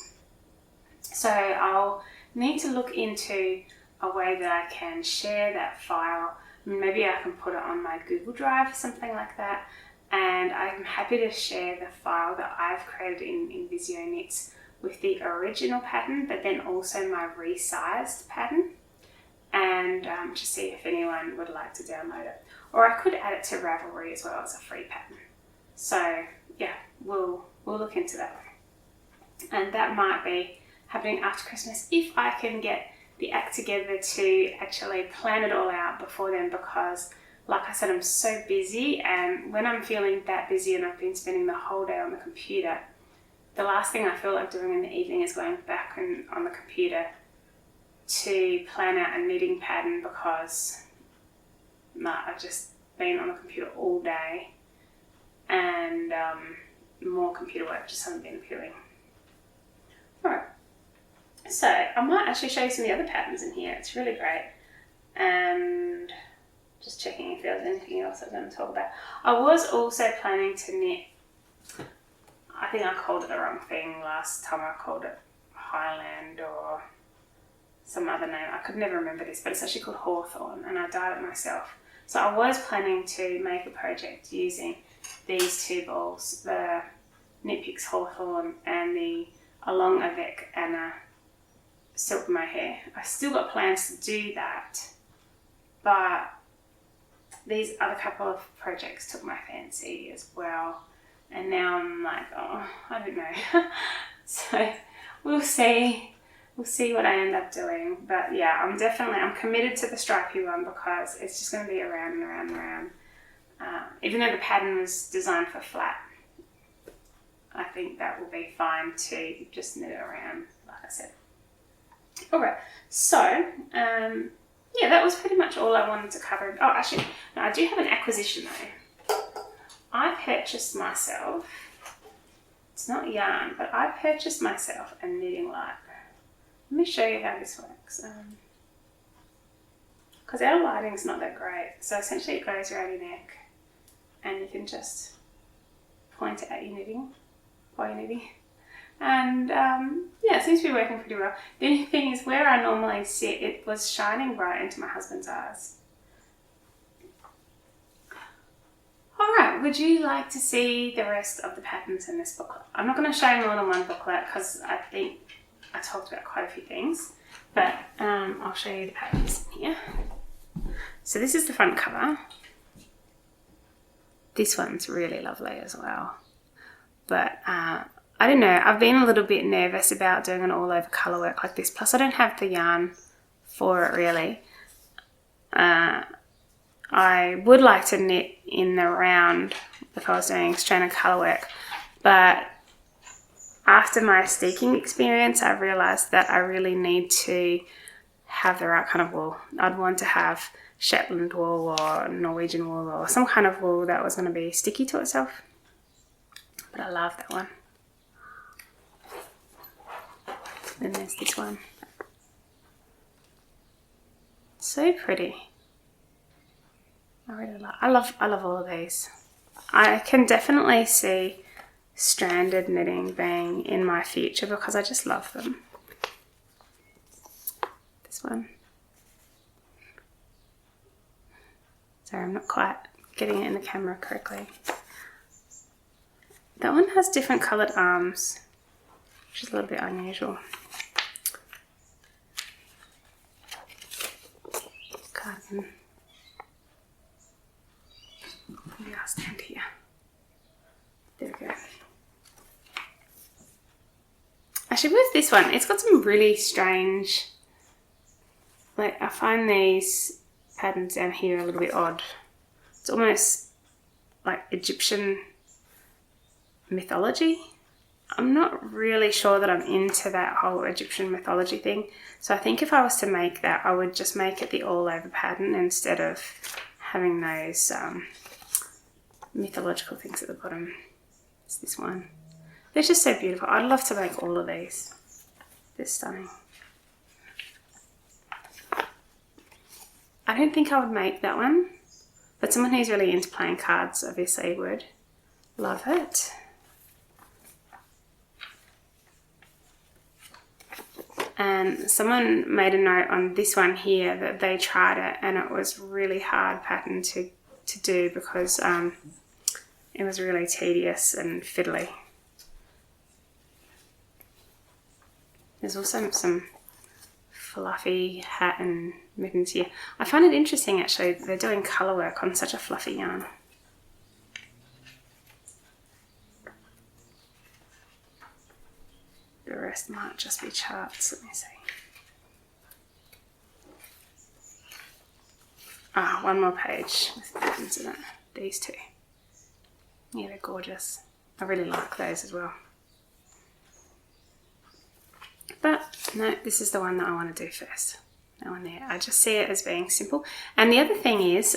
So I'll need to look into a way that I can share that file. Maybe I can put it on my Google Drive, something like that. And I'm happy to share the file that I've created in Invisio Knits with the original pattern, but then also my resized pattern, and just see if anyone would like to download it. Or I could add it to Ravelry as well as a free pattern. So yeah, we'll look into that. And that might be happening after Christmas if I can get the act together to actually plan it all out before then, because like I said, I'm so busy, and when I'm feeling that busy and I've been spending the whole day on the computer, the last thing I feel like doing in the evening is going back on the computer to plan out a knitting pattern, because I've just been on the computer all day, and more computer work just hasn't been appealing. Alright, so I might actually show you some of the other patterns in here. It's really great. And just checking if there was anything else I was going to talk about. I was also planning to knit, I think I called it the wrong thing last time. I called it Highland or some other name. I could never remember this, but it's actually called Hawthorn, and I dyed it myself. So I was planning to make a project using these two balls, the Knit Picks Hawthorn and the Along Avec Anna Silk Mohair. I still got plans to do that, but these other couple of projects took my fancy as well, and now I'm like, oh, I don't know. So we'll see what I end up doing. But yeah, I'm committed to the stripy one, because it's just going to be around and around and around. Even though the pattern was designed for flat, I think that will be fine to just knit it around, like I said. Alright, so yeah, that was pretty much all I wanted to cover. Oh, actually, no, I do have an acquisition though. I purchased myself, it's not yarn, but I purchased myself a knitting light. Let me show you how this works. Because our lighting's not that great, so essentially it goes around your neck, and you can just point it at your knitting while you're knitting. And yeah, it seems to be working pretty well. The only thing is where I normally sit, it was shining bright into my husband's eyes. Alright, would you like to see the rest of the patterns in this booklet? I'm not going to show you more than one booklet because I think I talked about quite a few things, but I'll show you the patterns in here. So this is the front cover. This one's really lovely as well, but I don't know, I've been a little bit nervous about doing an all over colour work like this, plus I don't have the yarn for it really. I would like to knit in the round if I was doing stranded colour work, but after my steeking experience I realised that I really need to have the right kind of wool. I'd want to have Shetland wool or Norwegian wool or some kind of wool that was going to be sticky to itself, but I love that one. Then there's this one. So pretty. I love all of these. I can definitely see stranded knitting being in my future because I just love them. This one. Sorry, I'm not quite getting it in the camera correctly. That one has different coloured arms, which is a little bit unusual. Cardigan. Maybe I'll stand here. There we go. Actually, with this one, it's got some really strange, like I find these patterns down here a little bit odd. It's almost like Egyptian mythology. I'm not really sure that I'm into that whole Egyptian mythology thing. So I think if I was to make that, I would just make it the all over pattern instead of having those mythological things at the bottom. It's this one. They're just so beautiful. I'd love to make all of these. They're stunning. I don't think I would make that one, but someone who's really into playing cards obviously would love it. And someone made a note on this one here that they tried it and it was really hard pattern to do because it was really tedious and fiddly. There's also some fluffy hat and mittens here. I find it interesting actually that they're doing colour work on such a fluffy yarn. The rest might just be charts. Let me see. Ah, one more page with patterns in it. These two. Yeah, they're gorgeous. I really like those as well. But no, this is the one that I want to do first. That one there. I just see it as being simple. And the other thing is,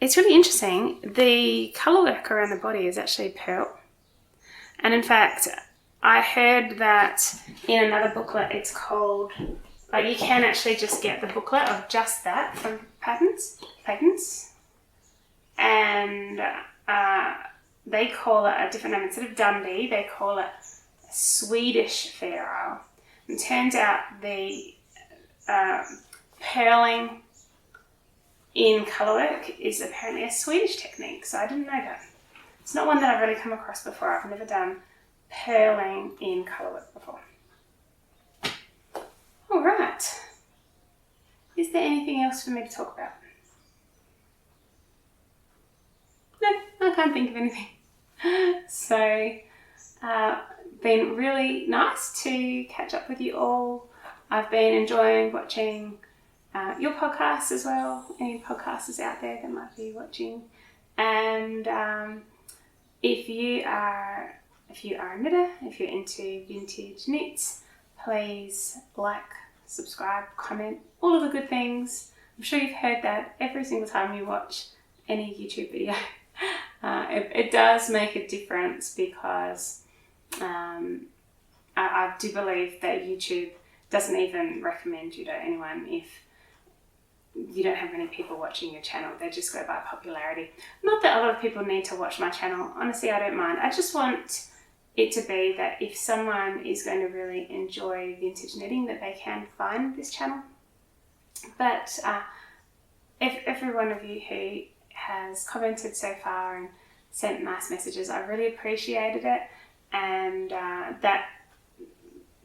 it's really interesting. The colour work around the body is actually pearl. And in fact, I heard that in another booklet it's called, like you can actually just get the booklet of just that from Patterns. And they call it a different name. Instead of Dundee, they call it Swedish Pharaoh. And it turns out the purling in colourwork is apparently a Swedish technique, so I didn't know that. It's not one that I've really come across before. I've never done purling in colourwork before. Alright. Is there anything else for me to talk about? No, I can't think of anything. So, been really nice to catch up with you all. I've been enjoying watching your podcasts as well, any podcasters out there that might be watching. And if you are a knitter, if you're into vintage knits, please like, subscribe, comment, all of the good things. I'm sure you've heard that every single time you watch any YouTube video. It does make a difference because I do believe that YouTube doesn't even recommend you to anyone if you don't have many people watching your channel. They just go by popularity. Not that a lot of people need to watch my channel. Honestly, I don't mind. I just want it to be that if someone is going to really enjoy vintage knitting, that they can find this channel. But if every one of you who has commented so far and sent nice messages, I really appreciated it. And that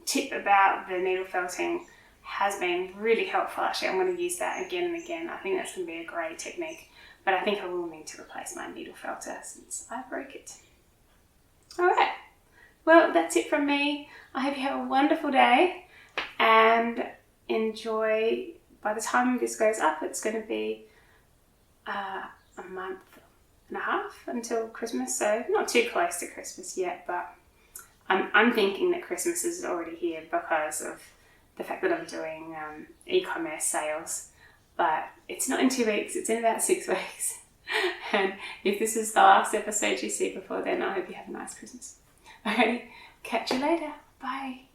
tip about the needle felting has been really helpful. Actually, I'm going to use that again and again. I think that's going to be a great technique, but I think I will need to replace my needle felter since I broke it. Alright, well, that's it from me. I hope you have a wonderful day and enjoy. By the time this goes up, it's going to be a month and a half until Christmas, so not too close to Christmas yet, but I'm thinking that Christmas is already here because of the fact that I'm doing e-commerce sales. But it's not in 2 weeks, it's in about 6 weeks. And if this is the last episode you see before then, I hope you have a nice Christmas. Alrighty, catch you later. Bye.